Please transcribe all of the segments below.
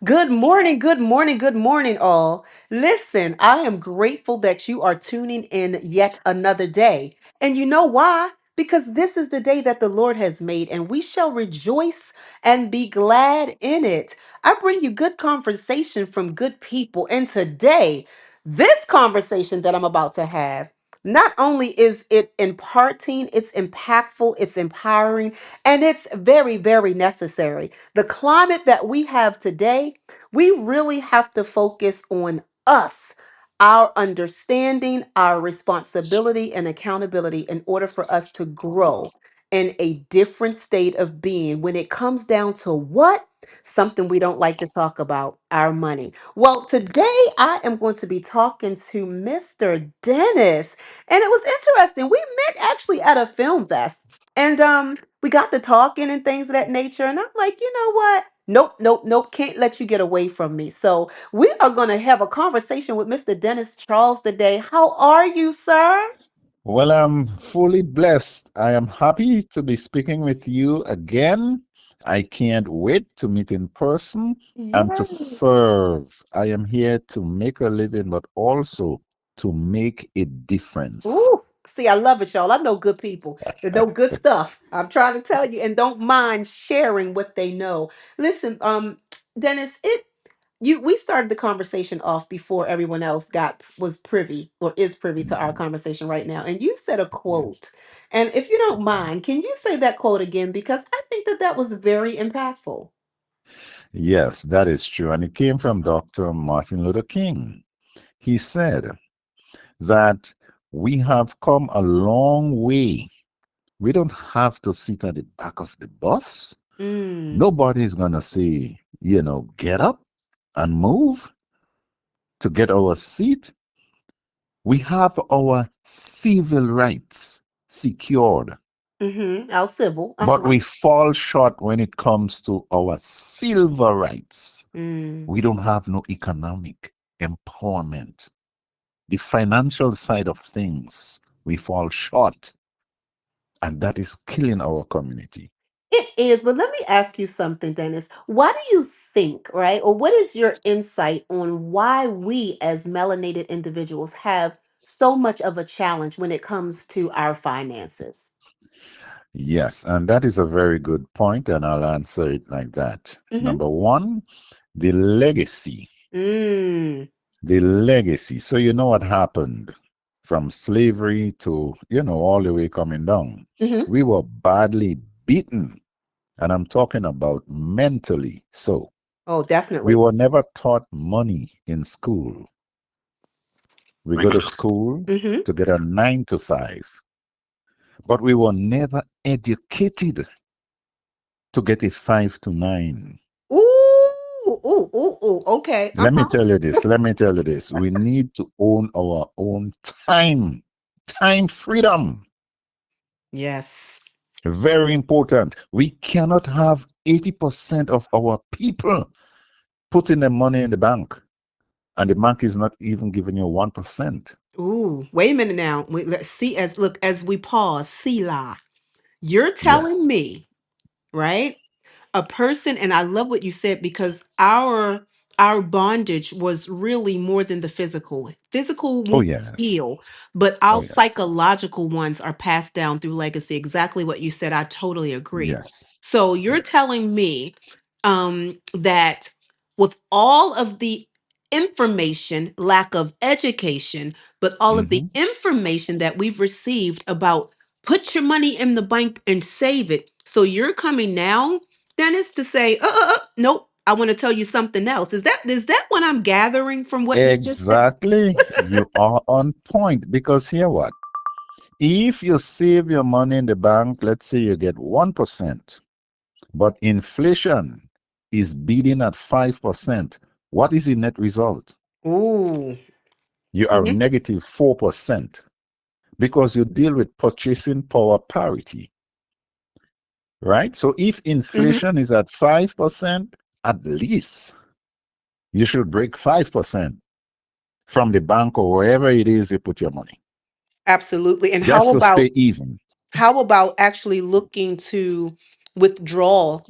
Good morning, good morning, good morning, all. Listen, I am grateful that you are tuning in yet another day. And you know why? Because this is the day that the Lord has made, and we shall rejoice and be glad in it. I bring you good conversation from good people. And today, this conversation that I'm about to have, not only is it imparting, it's impactful, it's empowering, and it's very, very necessary. The climate that we have today, we really have to focus on us, our understanding, our responsibility, and accountability in order for us to grow in a different state of being when it comes down to what? Something we don't like to talk about, our money. Well, today I am going to be talking to Mr. Dennis, and it was interesting. We met actually at a film fest. And we got to talking and things of that nature. And I'm like, you know what? Nope, nope, nope. Can't let you get away from me. So we are going to have a conversation with Mr. Dennis Charles today. How are you, sir? Well, I'm fully blessed. I am happy to be speaking with you again. I can't wait to meet in person and to Yes. serve. I am here to make a living, but also to make a difference. Ooh, see, I love it, y'all. I know good people that know good stuff. I'm trying to tell you, and don't mind sharing what they know. Listen, Dennis, we started the conversation off before everyone else was privy or is privy to our Mhm. conversation right now, and you said a Yeah. quote. And if you don't mind, can you say that quote again? Because I think that that was very impactful. Yes, that is true. And it came from Dr. Martin Luther King. He said that we have come a long way. We don't have to sit at the back of the bus. Mm, Nobody's going to say, get up and move to get our seat. We have our civil rights secured, mm-hmm. Our civil. but Uh-huh. we fall short when it comes to our silver rights. Mm. We don't have no economic empowerment. The financial side of things, we fall short, and that is killing our community. It is, but let me ask you something, Dennis. Why do you think, right? Or what is your insight on why we as melanated individuals have so much of a challenge when it comes to our finances? Yes, and that is a very good point, and I'll answer it like that. Mm-hmm. Number one, the legacy. Mm. The legacy. So, you know what happened from slavery to, all the way coming down. Mm-hmm. We were badly beaten, and I'm talking about mentally. So, Oh, we definitely. were never taught money in school. We go to school Mm-hmm. to get a 9 to 5, but we were never educated to get a 5 to 9. Ooh, ooh, ooh, ooh. Okay. Let me Uh-huh. tell you this. Let me tell you this. We need to own our own time, time freedom. Yes. Very important. We cannot have 80% of our people putting their money in the bank, and the bank is not even giving you 1%. Ooh, wait a minute now. Let's see as we pause, Selah. You're telling Yes. me, right? A person, and I love what you said because our bondage was really more than the physical. Physical Oh, wounds yes. heal, but Oh, our yes. psychological ones are passed down through legacy. Exactly what you said. I totally agree. Yes. So you're Yes. telling me that with all of the information, lack of education, but all of the Hmm. information that we've received about put your money in the bank and save it. So you're coming now, Dennis, to say, nope, I want to tell you something else. Is that what I'm gathering from what you just said? Exactly. You are on point because here what? If you save your money in the bank, let's say you get 1%, but inflation is beating at 5%, what is the net result? Ooh. You are Hmm. negative 4% because you deal with purchasing power parity, right? So if Hmm. inflation is at 5%, at least you should break 5% from the bank or wherever it is you put your money, Absolutely. And just to stay even. how about actually looking to withdraw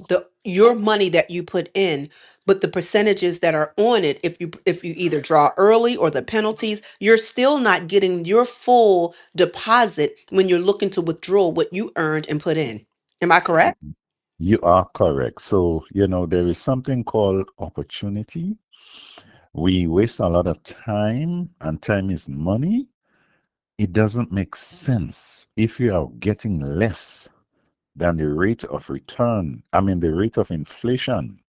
your money that you put in, but the percentages that are on it, if you either draw early or the penalties, you're still not getting your full deposit when you're looking to withdraw what you earned and put in. Am I correct? You are correct. So, there is something called opportunity. We waste a lot of time, and time is money. It doesn't make sense if you are getting less than the rate of return, I mean, the rate of inflation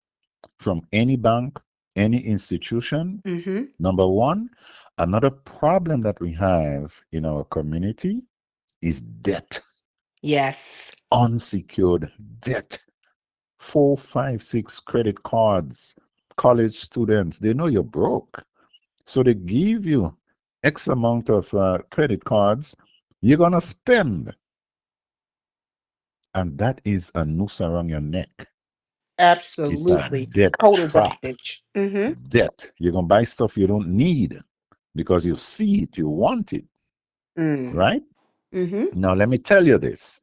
from any bank, any institution. Mm-hmm. Number one, another problem that we have in our community is debt, Yes. unsecured debt. Four, five, six credit cards, college students, they know you're broke. So they give you X amount of credit cards you're going to spend. And that is a noose around your neck. It's a Absolutely. debt Total trap. bondage. Mm-hmm. Debt. You're going to buy stuff you don't need because you see it, you want it, Mm. right? Mm-hmm. Now, let me tell you this.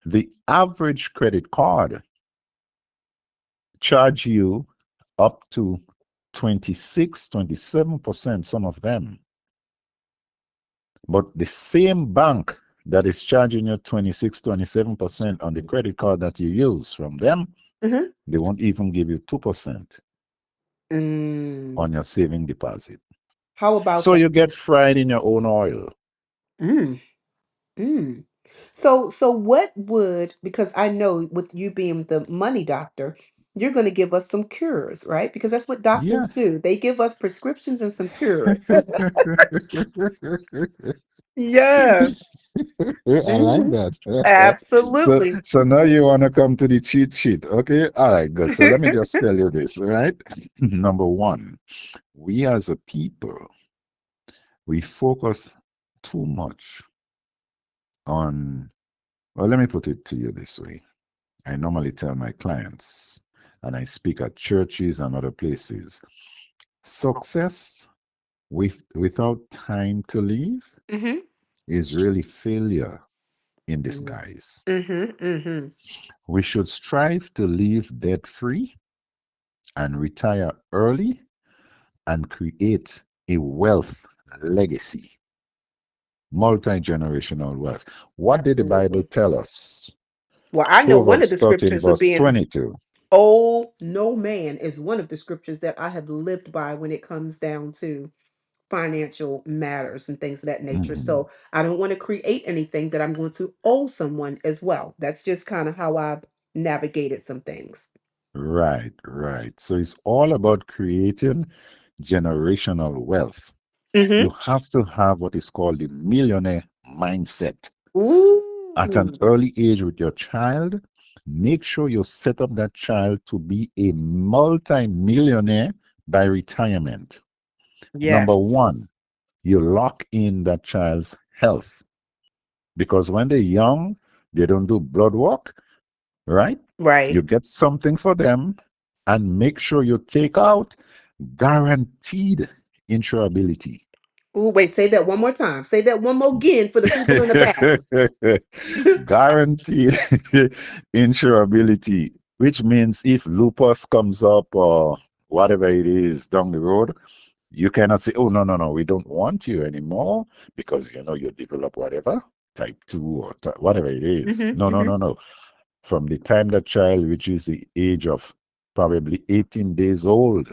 The average credit card charge you up to 26, 27%, some of them. But the same bank that is charging you 26, 27% on the credit card that you use from them, Mm-hmm. they won't even give you 2% Mm. on your saving deposit. How about So that? you get fried in your own oil. Mm. Mm. So what would, because I know with you being the money doctor, you're going to give us some cures, right? Because that's what doctors Yes. do. They give us prescriptions and some cures. Yes. I like Hmm. that. So, Absolutely. so now you want to come to the cheat sheet. Okay. All right, good. So let me just tell you this, all right? Number one, we as a people, we focus too much on, well, let me put it to you this way. I normally tell my clients, and I speak at churches and other places, success without time to live Hmm. is really failure in Hmm. disguise. Hmm. We should strive to live debt free and retire early and create a wealth legacy, multi generational wealth. What did the Bible Absolutely. tell us? Well, I know one of Proverbs the 13, scriptures of verse being 22. "Oh, no man" is one of the scriptures that I have lived by when it comes down to financial matters and things of that nature. Mhm. So I don't want to create anything that I'm going to owe someone as well. That's just kind of how I've navigated some things. Right, right. So it's all about creating generational wealth. You Mm-hmm. have to have what is called the millionaire mindset. At an Ooh. early age with your child, make sure you set up that child to be a multi-millionaire by retirement. Number Yes. one, you lock in that child's health because when they're young, they don't do blood work, right? You Right. get something for them and make sure you take out guaranteed insurability. Ooh, wait, say that one more time. Say that one more again for the people in the back. Guaranteed insurability, which means if lupus comes up or whatever it is down the road, you cannot say, oh, no, no, no, we don't want you anymore because, you develop whatever, type 2 or whatever it is. Hmm. No, no, Hmm. no, no. From the time the child reaches the age of probably 18 days old,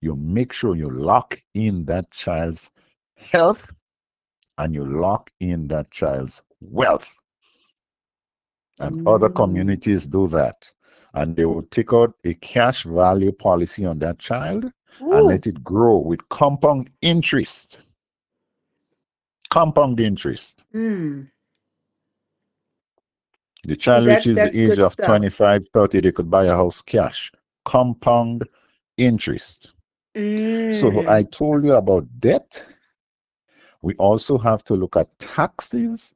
you make sure you lock in that child's health and you lock in that child's wealth. And other Mm. communities do that. And they will take out a cash value policy on that child and Ooh. let it grow with compound interest. Compound interest. Mm. The See, child reaches the that's age good of stuff. 25, 30, they could buy a house cash. Compound interest. So I Mm. told you about debt. We also have to look at taxes.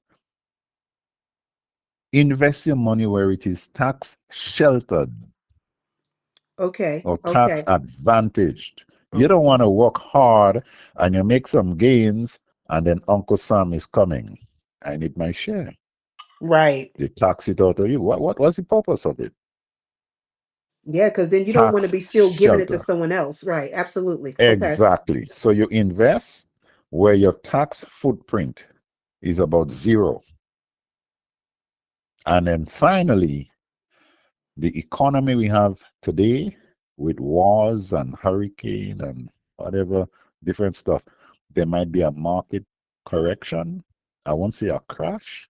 Invest your money where it is tax sheltered Okay. or tax Okay. advantaged. You don't Okay. want to work hard and you make some gains and then Uncle Sam is coming. I need my share. Right. They tax it out of you. What was the purpose of it? Yeah, because then you don't want to tax be still giving it to shelter. someone else. Right. Absolutely. Okay. Exactly. So you invest where your tax footprint is about zero. And then finally, the economy we have today with wars and hurricane and whatever different stuff, there might be a market correction. I won't say a crash,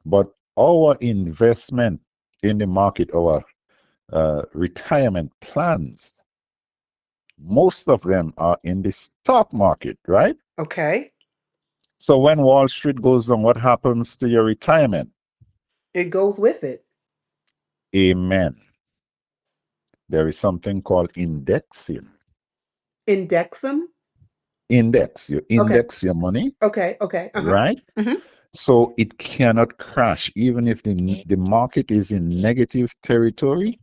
but our investment in the market, our retirement plans, most of them are in the stock market, right? Okay. So when Wall Street goes down, what happens to your retirement? It goes with it. Amen. There is something called indexing. Index them. Index, you Okay. index your money, Okay. Okay. Uh-huh. right? Hmm. So it cannot crash. Even if the market is in negative territory,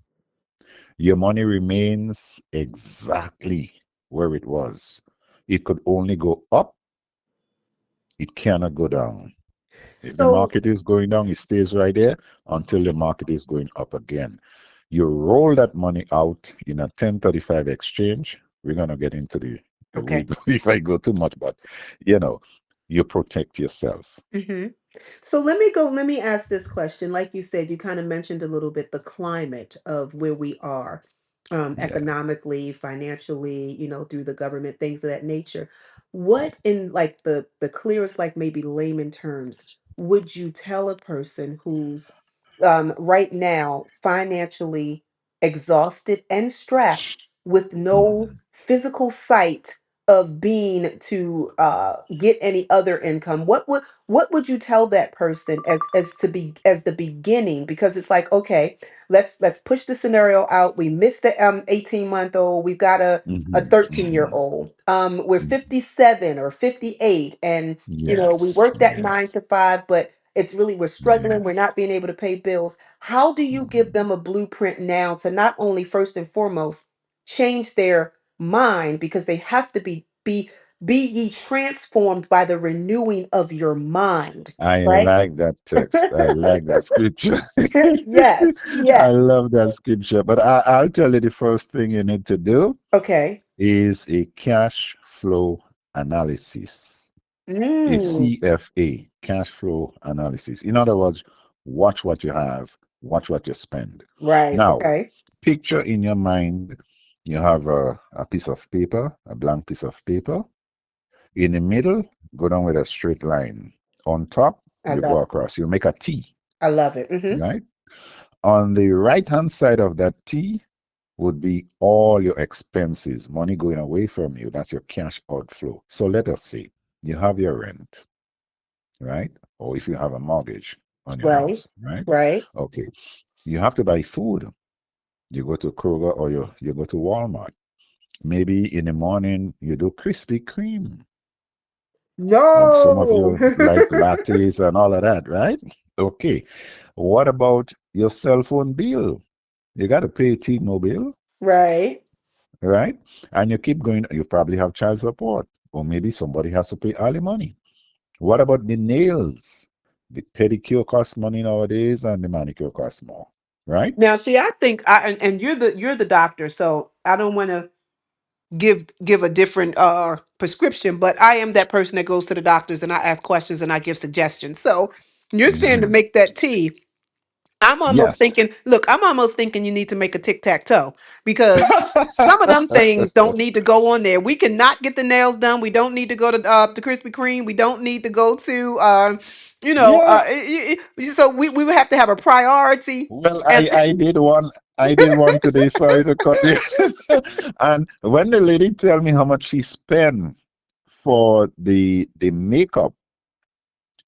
your money remains exactly where it was. It could only go up, it cannot go down. If the So, market is going down, it stays right there until the market is going up again. You roll that money out in a 1035 exchange. We're going to get into the okay. weeds if I go too much, but you know, you protect yourself. Hmm. So let me ask this question. Like you said, you kind of mentioned a little bit the climate of where we are, Yeah. economically, financially, through the government, things of that nature. What in like the clearest, like maybe layman terms, would you tell a person who's right now financially exhausted and strapped with no Mhm. physical sight of being to get any other income? What would you tell that person as to be as the beginning? Because it's like, okay, let's push the scenario out. We missed the 18-month-old. We've got a Mhm. 13-year Mhm. old. We're Mhm. 57 or 58, and we Yes. work that nine Yes. to five, but it's really we're struggling. We're Yes. not being able to pay bills. How do you give Mhm. them a blueprint now to not only first and foremost change their mind, because they have to be ye transformed by the renewing of your mind, I right? like that text. I like that scripture. Yes, I yes. love that scripture. But I'll tell you the first thing you need to do Okay. is a cash flow analysis, a Mm, CFA, cash flow analysis. In other words, watch what you have, watch what you spend. right. Now, Okay. picture in your mind, you have a piece of paper, a blank piece of paper. In the middle, go down with a straight line. On top, I you love go it. across. You make a T, I love it. right? On the right hand side of that T would be all your expenses, money going away from you. That's your cash outflow. So let us say you have your rent, right? Or if you have a mortgage on your Right. house, right? Right. Okay. You have to buy food. You go to Kroger or you go to Walmart. Maybe in the morning you do Krispy Kreme. Some of No. you like lattes and all of that, right? Okay. What about your cell phone bill? You got to pay T-Mobile, Right. right? And you keep going, you probably have child support, or maybe somebody has to pay alimony. What about the nails? The pedicure costs money nowadays, and the manicure costs more, right? Now, see, I think and you're the doctor, so I don't want to give a different prescription, but I am that person that goes to the doctors and I ask questions and I give suggestions. So you're saying to Mhm. make that tea. I'm almost Yes. thinking, look, I'm almost thinking you need to make a tic-tac-toe, because some of them things don't need to go on there. We cannot get the nails done. We don't need to go to the Krispy Kreme. We don't need to go to Yeah. so we would have to have a priority. Well, And I did one today. Sorry to cut you. And when the lady tell me how much she spent for the makeup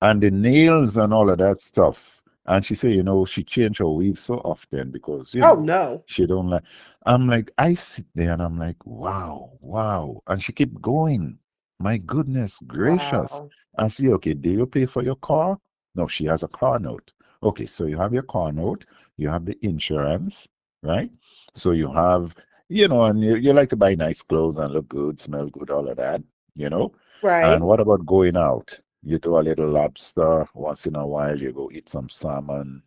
and the nails and all of that stuff, and she said, she changed her weave so often because oh no. she don't like. I'm like, I sit there and I'm like, wow, wow, and she keep going. My goodness gracious! Wow. I see. Okay, do you pay for your car? No, she has a car note. Okay, so you have your car note, you have the insurance, right? So you have, and you like to buy nice clothes and look good, smell good, all of that, you know. And Right. what about going out? You do a little lobster once in a while. You go eat some salmon.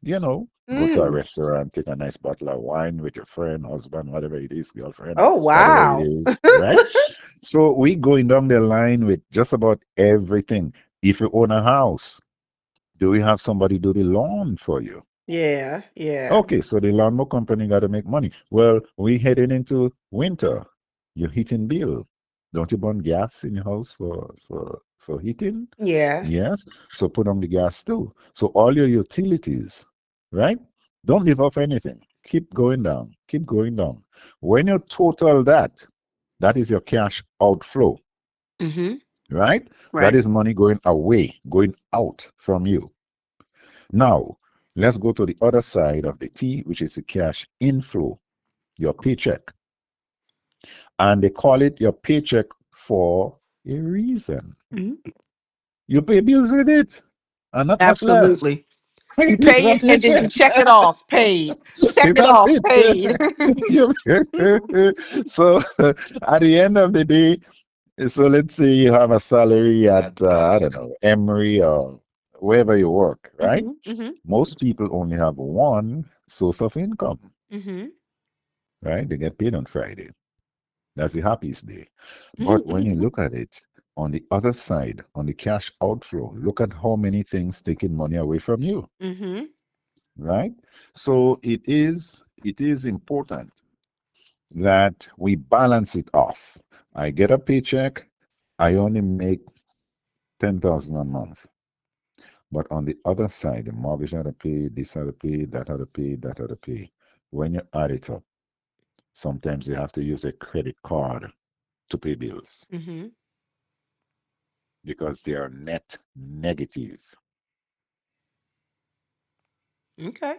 Go to a Mm. restaurant, take a nice bottle of wine with your friend, husband, whatever it is, girlfriend, Oh, whatever it wow. is, right? So we going down the line with just about everything. If you own a house, do we have somebody do the lawn for you? Yeah, yeah, Okay, so the lawnmower company got to make money. Well, we heading into winter. You're heating bill. Don't you burn gas in your house for heating? yeah. Yes. So put on the gas too. So all your utilities, right? Don't leave off anything. Keep going down. Keep going down. When you total that, that is your cash outflow, Mm-hmm. right? That Right. is money going away, going out from you. Now, let's go to the other side of the T, which is the cash inflow, your paycheck. And they call it your paycheck for a reason. Mhm. You pay bills with it, and not much left. Absolutely. You pay Your it and then you paycheck. check it off. Paid. Check it That's off. it. Paid. You- so at the end of the day, so let's say you have a salary at, I don't know, Emory or wherever you work, right? Mm-hmm. Mm-hmm. Most people only have one source of income, Mm-hmm. right? They get paid on Friday. That's the happiest day. But when you Mm-hmm. look at it on the other side, on the cash outflow, look at how many things taking money away from you, Mm-hmm. right? So it is important that we balance it off. I get a paycheck, I only make 10,000 a month. But on the other side, the mortgage had to pay, this had to pay, that had to pay, that had to pay. When you add it up, sometimes you have to use a credit card to pay bills Mm-hmm. because they are net negative, Okay.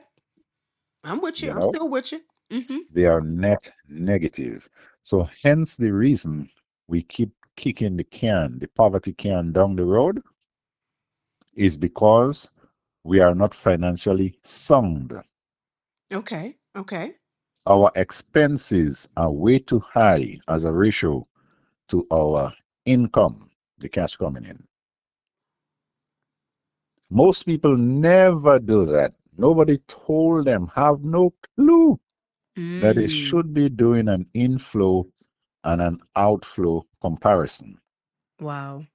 I'm with you. you I'm know? still with you. Mm-hmm. They are net negative. So hence the reason we keep kicking the poverty can down the road is because we are not financially sound. Okay. Okay. Our expenses are way too high as a ratio to our income, the cash coming in. Most people never do that. Nobody told them, have no clue that they Mm. should be doing an inflow and an outflow comparison. Wow.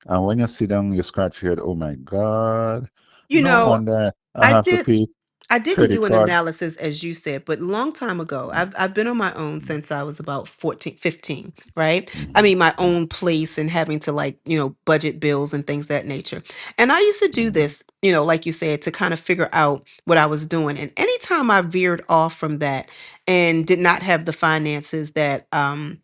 And when you sit down, you scratch your head, oh my God, You no know, wonder I I have to did pay I didn't credit do an card. analysis as you said, but long time ago, I've been on my own since I was about 14, 15, right? I Mhm, mean, my mhm, own place and having to like, budget bills and things that nature. And I used to do mhm, this, like you said, to kind of figure out what I was doing. And anytime I veered off from that and did not have the finances that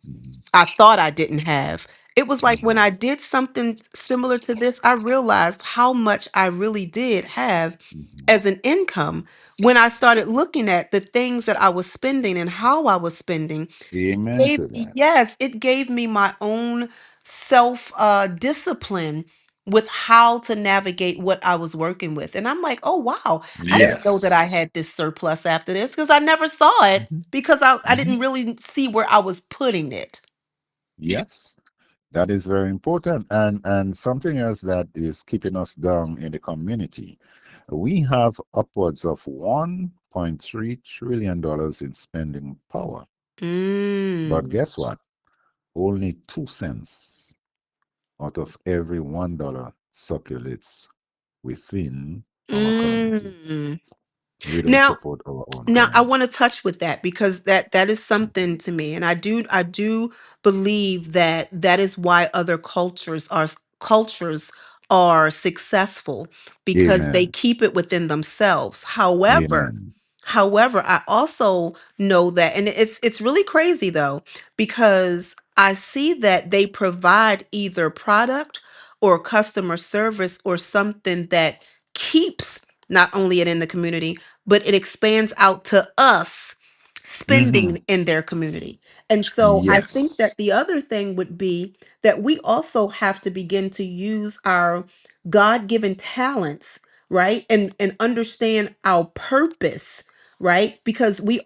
mhm, I thought I didn't have. It was like when mhm, I did something similar to this, I realized how much I really did have mhm. as an income when I started looking at the things that I was spending and how I was spending. Amen Gave to that. yes, it gave me my own self discipline with how to navigate what I was working with. And I'm like, "Oh wow, I didn't know that I Yes. had this surplus after this because I never saw it Mhm, because I mhm. didn't really see where I was putting it." Yes. That is very important. And something else that is keeping us down in the community. We have upwards of $1.3 trillion in spending power. But Mm. guess what? Only 2 cents out of every $1 circulates within our community. Mm. We don't Now, support our own Now I community. want to touch with that because that is something Mhm. to me, and I do believe that that is why other cultures are successful because they Amen. keep it within themselves. Amen. However, I also know that, and it's really crazy though because I see that they provide either product or customer service or something that keeps not only it in the community but it expands out to us Hmm. spending in their community. And so I think Yes. that the other thing would be that we also have to begin to use our God-given talents, right? And understand our purpose, right? Because we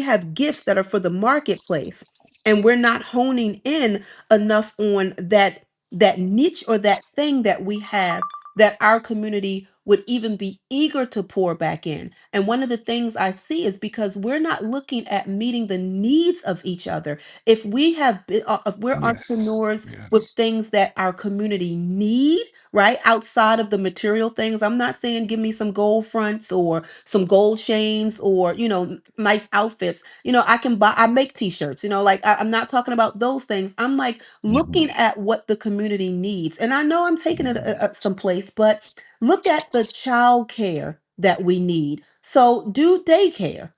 have gifts that are for the marketplace and we're not honing in enough on that that niche or that thing that we have that our community would even be eager to pour back in. And one of the things I see is because we're not looking at meeting the needs of each other. If we have if we're Yes. entrepreneurs with Yes. things that our community need, right? Outside of the material things. I'm not saying give me some gold fronts or some gold chains or, nice outfits. I can buy, I make t-shirts, like I'm not talking about those things. I'm like looking Mhm. at what the community needs. And I know I'm taking it Mhm. someplace, but look at the child care that we need. So do daycare,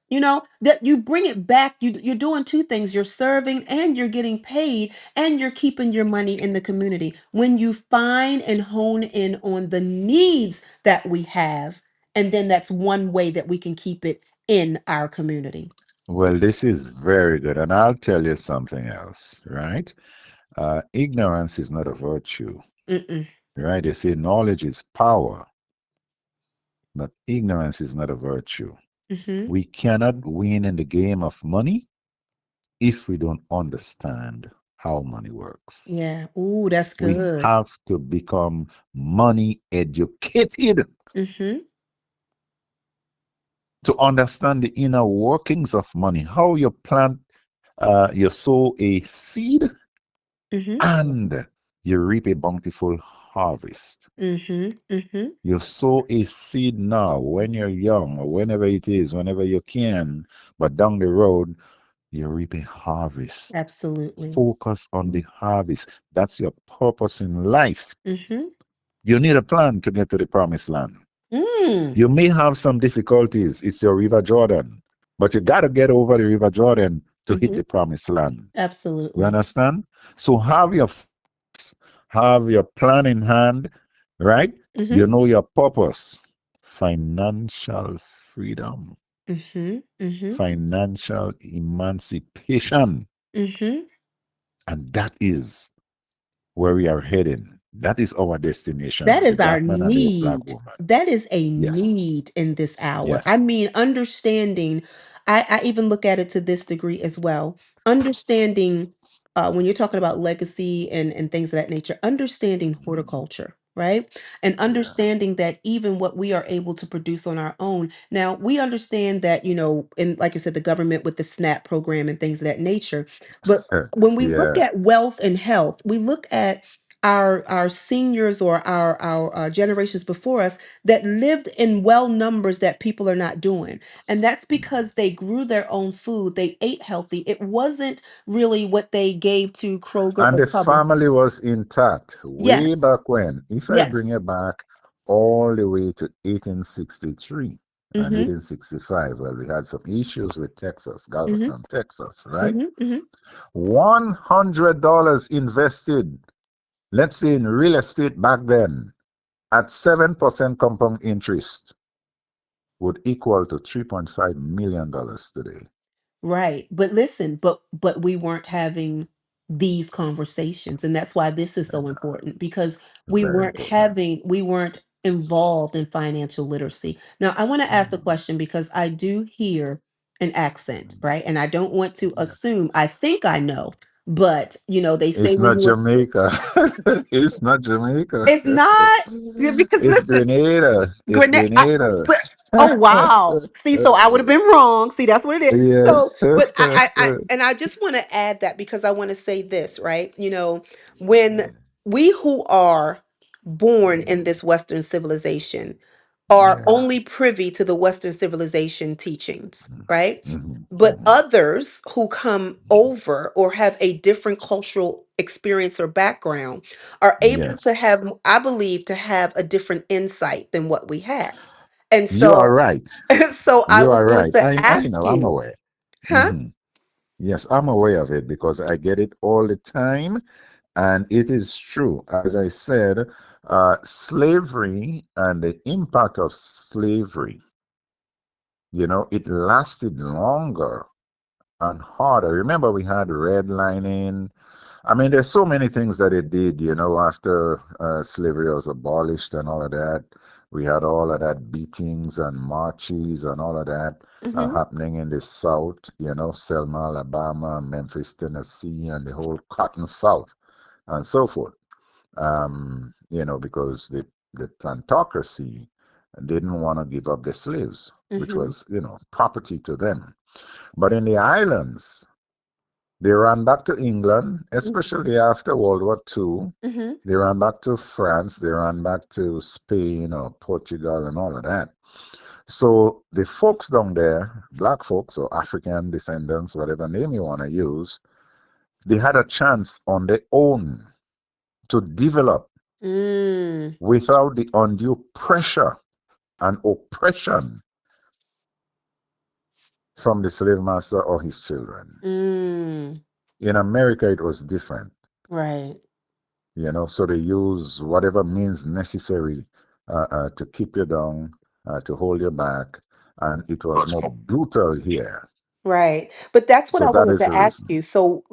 that you bring it back. You're doing two things. You're serving and you're getting paid and you're keeping your money in the community. When you find and hone in on the needs that we have, and then that's one way that we can keep it in our community. Well, this is very good. And I'll tell you something else, right? Ignorance is not a virtue, Mm-mm. right? They say knowledge is power, but ignorance is not a virtue. Mm-hmm. We cannot win in the game of money if we don't understand how money works. Yeah. Ooh, that's We good. have to become money educated Mm-hmm. to understand the inner workings of money, how you plant, you sow a seed Mm-hmm. and you reap a bountiful harvest. Mm-hmm. Mm-hmm. You sow a seed now when you're young or whenever it is, whenever you can, but down the road, you reap a harvest. Absolutely. Focus on the harvest. That's your purpose in life. Mm-hmm. You need a plan to get to the promised land. Mm. You may have some difficulties. It's your River Jordan, but you got to get over the River Jordan to hit Mm-hmm. the promised land. You Absolutely. understand? So have your plan in hand, right? Mm-hmm. You know your purpose. Financial freedom, Mm-hmm. Mm-hmm. financial emancipation. Mm-hmm. And that is where we are heading. That is our That destination, the is our black man and the black need. woman. That is a Yes, need in this hour. I yes. mean, understanding, I even look at it to this degree as well. Understanding when you're talking about legacy and things of that nature, understanding Mhm. horticulture, right? And Yeah. understanding that even what we are able to produce on our own. Now, we understand that, and like you said, the government with the SNAP program and things of that nature. But when we look Yeah. at wealth and health, we look at our seniors or our generations before us that lived in well numbers that people are not doing, and that's because they grew their own food, they ate healthy. It wasn't really what they gave to Kroger And or the family Publix. was intact way Yes. back when. If I bring Yes. it back all the way to 1863 and Mm-hmm. 1865, well, we had some issues with Texas, Mm-hmm. Galveston, Texas, right? Mm-hmm. Mm-hmm. $100 invested, let's say in real estate back then, at 7% compound interest would equal to $3.5 million today. Right. But listen, but we weren't having these conversations, and that's why this is so important, because Very important. we weren't involved in financial literacy. Now, I want to ask a Mhm. question because I do hear an accent, right? And I don't want to Yes. assume, I think I know, but they say It's when not you assume, Jamaica. It's not Jamaica. it's not. Yeah, because It's listen, Grenada. It's Grenade. Grenada. But oh wow. See, so I would have been wrong. See, that's what it is. So, Yes. but and I just want to add that because I want to say this, right? When we who are born in this Western civilization are Yeah. only privy to the Western civilization teachings, right? Mhm, But mhm. others who come over or have a different cultural experience or background are able to Yes. have, I believe, to have a different insight than what we have. And You are so, right. so I You was are going right. to I ask know. I'm you, aware. huh? Hmm. Yes, I'm aware of it because I get it all the time. And it is true. As I said, slavery and the impact of slavery, it lasted longer and harder. Remember, we had redlining. I mean, there's so many things that it did, after slavery was abolished and all of that. We had all of that beatings and marches and all of that Hmm. happening in the South, Selma, Alabama, Memphis, Tennessee, and the whole Cotton South and so forth. because the plantocracy didn't want to give up the slaves, which Mm-hmm. was, property to them. But in the islands, they ran back to England, especially after World War II. Mm-hmm. They ran back to France, they ran back to Spain or Portugal and all of that. So the folks down there, black folks or African descendants, whatever name you want to use, they had a chance on their own to develop Mm. without the undue pressure and oppression from the slave master or his children. Mm. In America, it was different, Right. so they use whatever means necessary to keep you down, to hold you back, and it was more brutal here. Right. But that's what So I that wanted is to the ask reason. you. So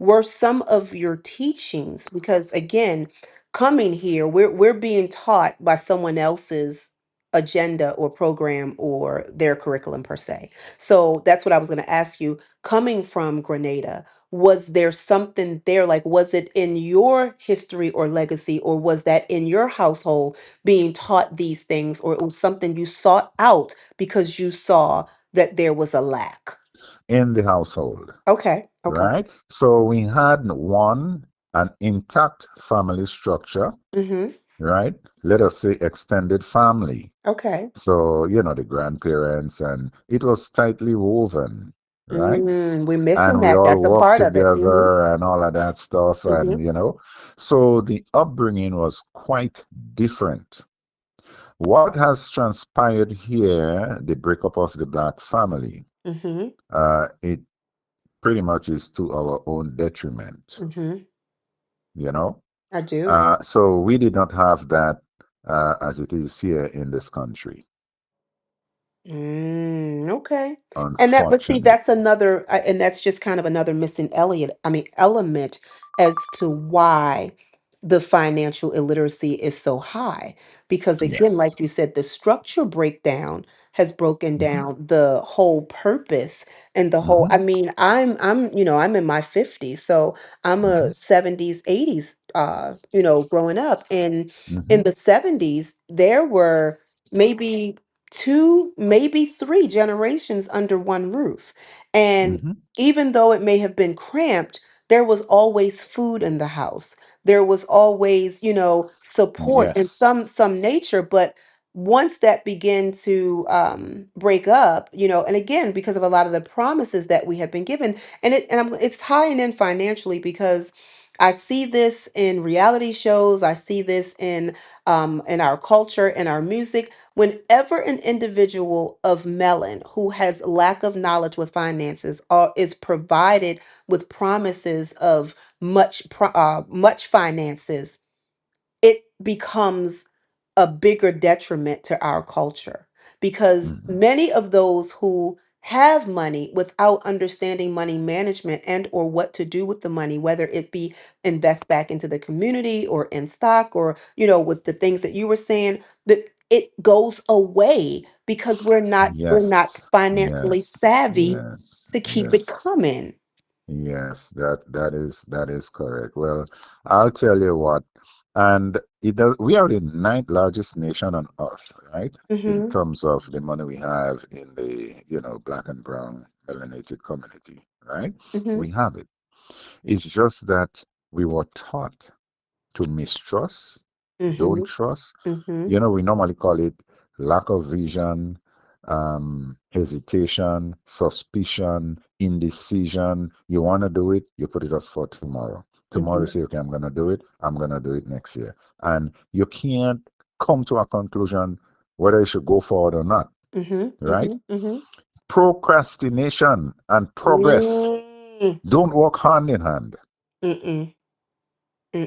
were some of your teachings, because again, coming here, we're being taught by someone else's agenda or program or their curriculum per se. So that's what I was going to ask you. Coming from Grenada, was there something there? Like, was it in your history or legacy, or was that in your household being taught these things, or it was something you sought out because you saw that there was a lack? In the household, Okay. Okay. right? So we had an intact family structure, Mm-hmm. right? Let us say extended family. Okay. So, the grandparents, and it was tightly woven, right? We're missing And we that. all That's a worked part of it. Mm-hmm. together and all of that stuff. Mm-hmm. And so the upbringing was quite different. What has transpired here, the breakup of the black family, Mm-hmm. it pretty much is to our own detriment, Mm-hmm. you know? I do. So we did not have that as it is here in this country, Okay. And that, but see, unfortunately. that's another, and that's just kind of another missing element as to why the financial illiteracy is so high. Because again, Yes. like you said, the structure breakdown has broken Hmm. down the whole purpose and the whole, Hmm. I'm in my 50s, so I'm Hmm. a 70s, 80s, growing up. And in Hmm. the 70s, there were maybe two, maybe three generations under one roof. And Hmm. even though it may have been cramped, there was always food in the house. There was always, support in Yes. some nature. But once that began to break up, and again, because of a lot of the promises that we have been given, it's tying in financially because I see this in reality shows. I see this in our culture, in our music. Whenever an individual of melon who has lack of knowledge with finances is provided with promises of much finances, it becomes a bigger detriment to our culture, because Hmm. many of those who have money without understanding money management and or what to do with the money, whether it be invest back into the community or in stock, or with the things that you were saying, that it goes away because we're not Yes. financially Yes. savvy Yes. to keep it Yes. coming. Yes, that is correct. Well, I'll tell you what, and we are the ninth largest nation on earth, right? In Mm-hmm. terms of the money we have in the, black and brown melanated community, right? Mm-hmm. We have it. It's just that we were taught to mistrust, don't Mm-hmm. trust. Mm-hmm. We normally call it lack of vision, hesitation, suspicion, indecision. You want to do it, you put it off for tomorrow. Tomorrow you Mm-hmm. say, okay, I'm going to do it. I'm going to do it next year. And you can't come to a conclusion whether you should go forward or not, Mm-hmm. right? Mm-hmm. Mm-hmm. Procrastination and progress Mm, don't work hand in hand. mm-mm,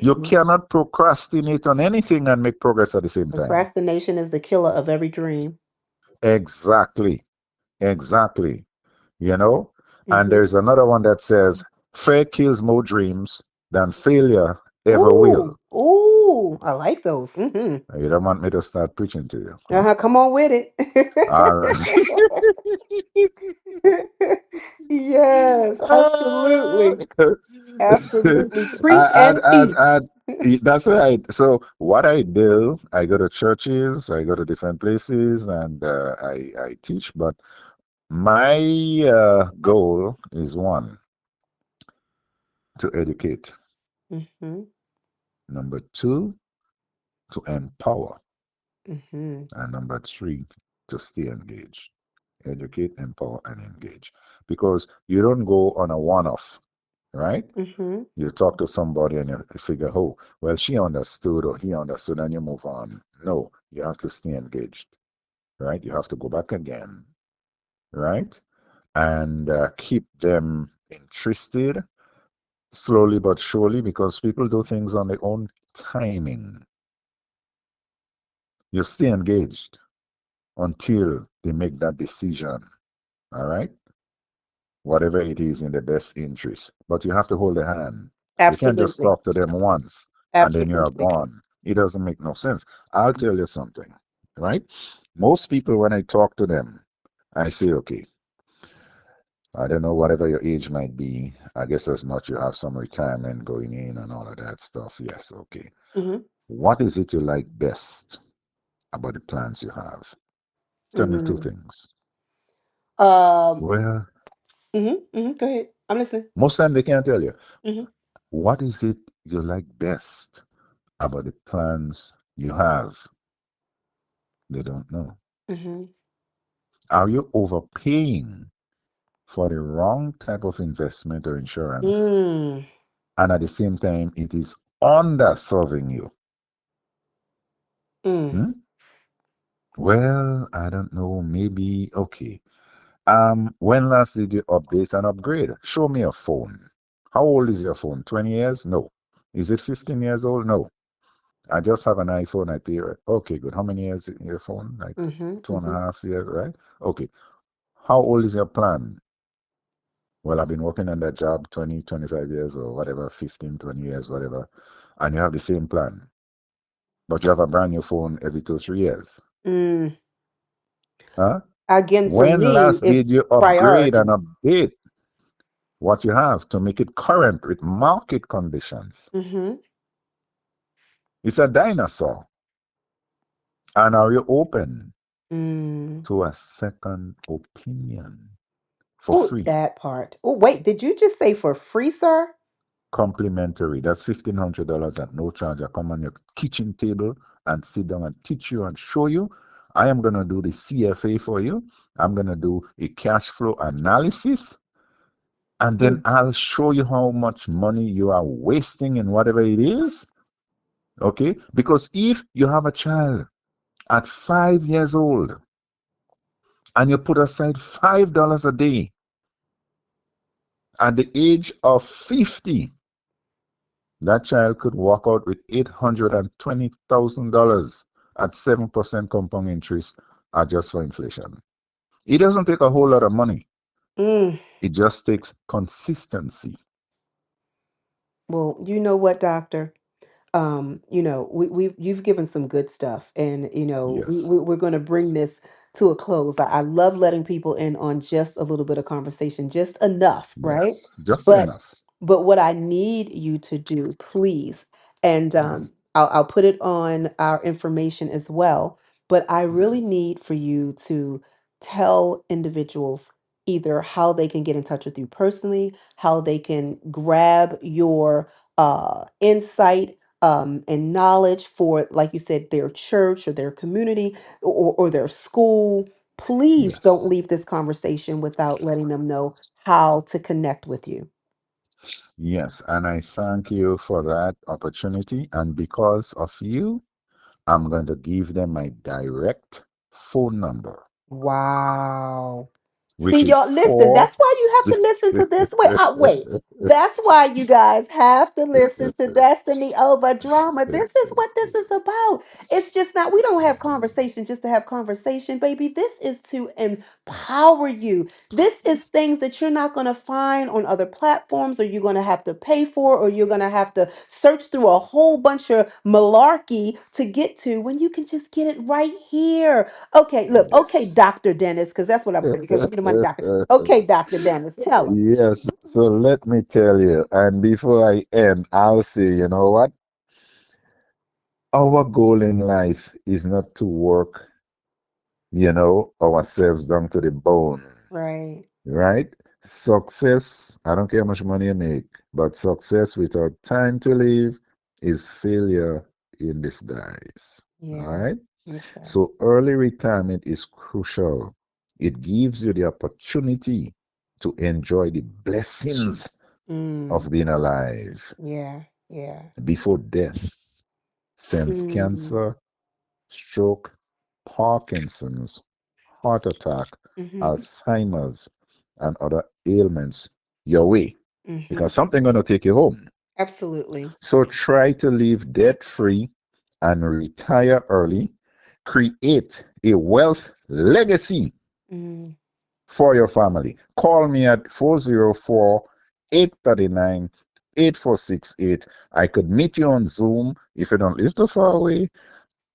You mm-mm. cannot procrastinate on anything and make progress at the same time. Procrastination is the killer of every dream. Exactly. Exactly. You know? And Mm-hmm. there's another one that says, fear kills more dreams than failure ever Ooh, will. ooh, I like those. Mm-hmm. You don't want me to start preaching to you, huh? Uh-huh, come on with it. All right. Yes, Uh, absolutely. Absolutely. Preach and, and and, teach. That's right. So what I do, I go to churches, I go to different places, and I teach. But my goal is one, to educate. Mm-hmm. Number two, to empower. Mm-hmm. And number three, to stay engaged. Educate, empower, and engage. Because you don't go on a one-off, right? Mm-hmm. You talk to somebody and you figure, oh, well, she understood or he understood, and you move on. No, you have to stay engaged, right? You have to go back again, right? And keep them interested slowly but surely, because people do things on their own timing. You stay engaged until they make that decision, all right? Whatever it is in the best interest. But you have to hold their hand. You can't just Absolutely. talk to them once and then you're Absolutely. gone. It doesn't make no sense. I'll tell you something, right? Most people, when I talk to them, I say, okay, I don't know, whatever your age might be, I guess as much you have some retirement going in and all of that stuff. Yes, okay. Mm-hmm. What is it you like best about the plans you have? Tell me two Mm-hmm. things. Um, Well, mm-hmm. Mm-hmm. Go ahead. I'm listening. most time they can't tell you. Mm-hmm. What is it you like best about the plans you have? They don't know. Mm-hmm. Are you overpaying for the wrong type of investment or insurance? Mm. And at the same time, it is underserving you. Mm. Hmm? Well, I don't know. Maybe, okay. When last did you update and upgrade? Show me a phone. How old is your phone? 20 years? No. Is it 15 years old? No. I just have an iPhone. I pay it. Okay, good. How many years in your phone? Like Mm-hmm. two and a Mm-hmm. half years, right? Okay. How old is your plan? Well, I've been working on that job 20, 25 years or whatever, 15, 20 years, whatever. And you have the same plan, but you have a brand new phone every 2, 3 years. Mm. Huh? Again, for When me, last did it's you upgrade and priorities. update what you have to make it current with market conditions? Mm-hmm. It's a dinosaur. And are you open Mm. to a second opinion for Oh, free? that part. Oh, wait, did you just say for free, sir? Complimentary. That's $1,500 at no charge. I come on your kitchen table and sit down and teach you and show you. I am going to do the CFA for you. I'm going to do a cash flow analysis. And then Mm. I'll show you how much money you are wasting in whatever it is. Okay? Because if you have a child at 5 years old and you put aside $5 a day, at the age of 50, that child could walk out with $820,000 at 7% compound interest, adjust for inflation. It doesn't take a whole lot of money. Mm. It just takes consistency. Well, you know what, doctor? You've given some good stuff, and Yes. we're going to bring this to a close. I love letting people in on just a little bit of conversation, just enough, right? Yes. Just but enough. but what I need you to do, please, and Mm, I'll put it on our information as well, but I mm. really need for you to tell individuals either how they can get in touch with you personally, how they can grab your insight and knowledge for, like you said, their church or their community or their school. Please don't Yes. leave this conversation without letting them know how to connect with you. Yes. And I thank you for that opportunity. And because of you, I'm going to give them my direct phone number, Wow. which See, is y'all, listen, four that's why you have to six. listen to this. Wait. That's why you guys have to listen to Destiny Over Drama. This is what this is about. It's just not, we don't have conversation just to have conversation, baby. This is to empower you. This is things that you're not going to find on other platforms, or you're going to have to pay for, or you're going to have to search through a whole bunch of malarkey to get to, when you can just get it right here. Okay, look, okay, Yes. Dr. Dennis, because that's what I'm saying, because you know my doctor. Okay, Dr. Dennis, tell them. Yes. So let me tell you, and before I end, I'll say, you know what? Our goal in life is not to work, ourselves down to the bone, Right. right? Success, I don't care how much money you make, but success without time to live is failure in disguise. All Yeah. right? Okay. So early retirement is crucial. It gives you the opportunity to enjoy the blessings Mm. of being alive Yeah. Yeah. before death sends Mm. cancer, stroke, Parkinson's, heart attack, Mm-hmm. Alzheimer's, and other ailments your way Mm-hmm. because something going to take you home. Absolutely. So try to live debt free and retire early. Create a wealth legacy Mm. for your family. Call me at 404 839 8468. I could meet you on Zoom. If you don't live too far away,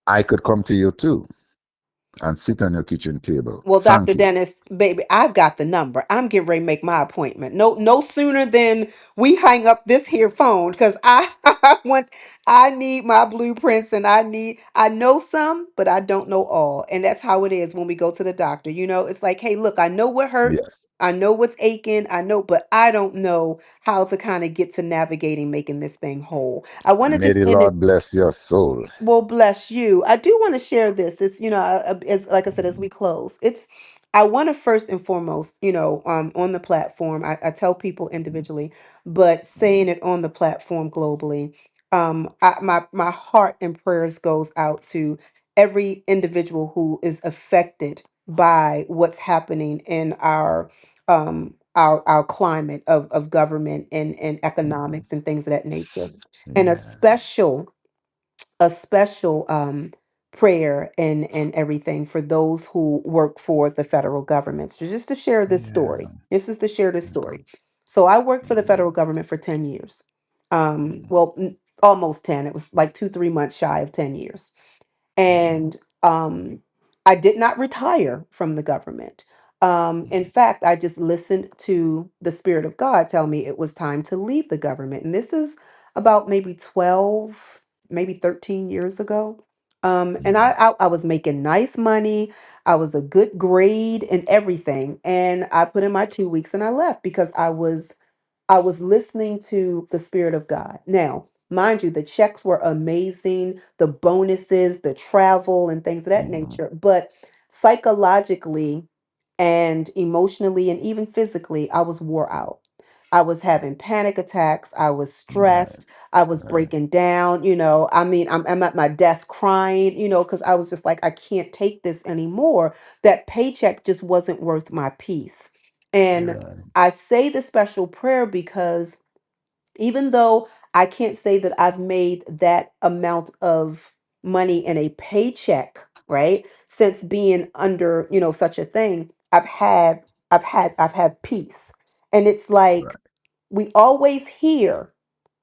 I could come to you too and sit on your kitchen table. Well, Dr. Thank you. Dennis, baby, I've got the number. I'm getting ready to make my appointment. No sooner than we hang up this here phone because I I need my blueprints and I know some, but I don't know all. And that's how it is when we go to the doctor. It's like, hey, look, I know what hurts. Yes. I know what's aching. I know, but I don't know how to kind of get to navigating making this thing whole. I want to May just the end it. Lord bless your soul. Well, bless you. I do want to share this. It's, as like I said, as we close, I want to first and foremost, on the platform, I tell people individually, but saying it on the platform globally, my heart and prayers goes out to every individual who is affected by what's happening in our climate of government and economics and things of that nature, and Yeah. a special prayer and everything for those who work for the federal government. So just to share this Yeah. story. This is to share this story. So I worked for the federal government for 10 years. Almost 10. It was like 2, 3 months shy of 10 years. And I did not retire from the government. In fact, I just listened to the Spirit of God tell me it was time to leave the government. And this is about maybe 12, maybe 13 years ago. And Yeah. I was making nice money. I was a good grade and everything. And I put in my 2 weeks and I left because I was listening to the Spirit of God. Now, mind you, the checks were amazing, the bonuses, the travel, and things of that Mhm. nature. But psychologically and emotionally and even physically, I was wore out. I was having panic attacks. I was Right. stressed. I was Right. breaking down. I mean, I'm at my desk crying, because I was just like, I can't take this anymore. That paycheck just wasn't worth my peace. And Right. I say the special prayer because even though I can't say that I've made that amount of money in a paycheck, right? Since being under, such a thing, I've had peace. And it's like Right. we always hear,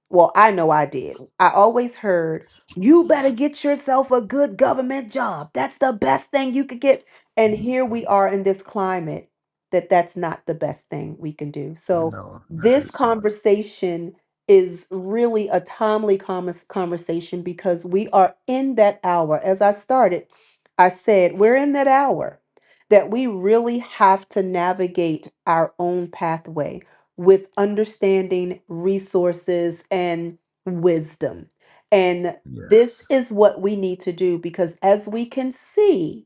well, I know I did. I always heard, you better get yourself a good government job. That's the best thing you could get. And here we are in this climate that's not the best thing we can do. So No, that this is not. conversation is really a timely conversation because we are in that hour. As I started, I said, we're in that hour that we really have to navigate our own pathway with understanding, resources, and wisdom. And this Yes. is what we need to do because, as we can see,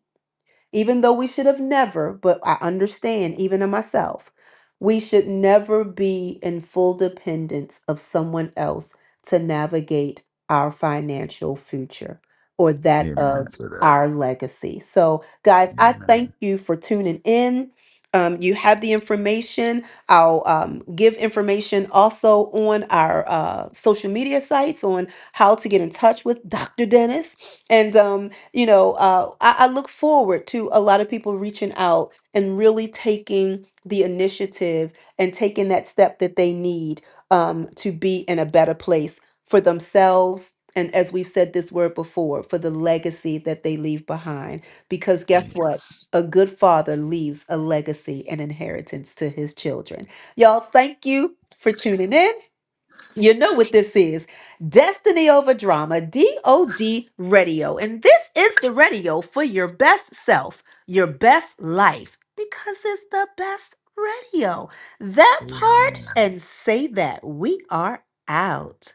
even though we should have never, but I understand, even in myself, we should never be in full dependence of someone else to navigate our financial future or that Amen of to that. our legacy. So, guys, I thank Amen. you for tuning in. You have the information. I'll give information also on our social media sites on how to get in touch with Dr. Dennis. And I look forward to a lot of people reaching out and really taking the initiative and taking that step that they need to be in a better place for themselves. And as we've said this word before, for the legacy that they leave behind. Because guess what? Yes. A good father leaves a legacy and inheritance to his children. Y'all, thank you for tuning in. You know what this is. Destiny over drama, DOD radio. And this is the radio for your best self, your best life, because it's the best radio. That part Amen. and say that we are out.